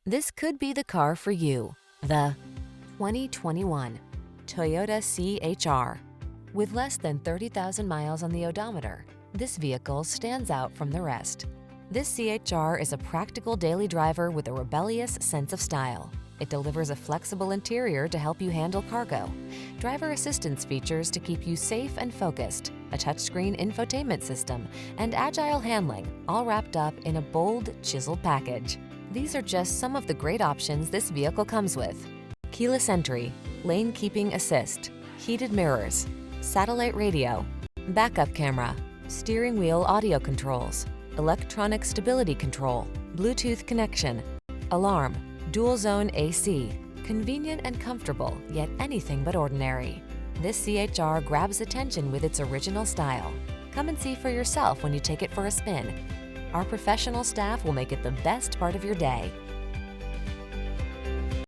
This could be the car for you. The 2021 Toyota CHR. With less than 30,000 miles on the odometer, this vehicle stands out from the rest. This CHR is a practical daily driver with a rebellious sense of style. It delivers a flexible interior to help you handle cargo, driver assistance features to keep you safe and focused, a touchscreen infotainment system, and agile handling, all wrapped up in a bold, chiseled package. These are just some of the great options this vehicle comes with: keyless entry, lane keeping assist, heated mirrors, satellite radio, backup camera, steering wheel audio controls, electronic stability control, Bluetooth connection, alarm, dual zone AC. Convenient and comfortable, yet anything but ordinary. This CHR grabs attention with its original style. Come and see for yourself when you take it for a spin. Our professional staff will make it the best part of your day.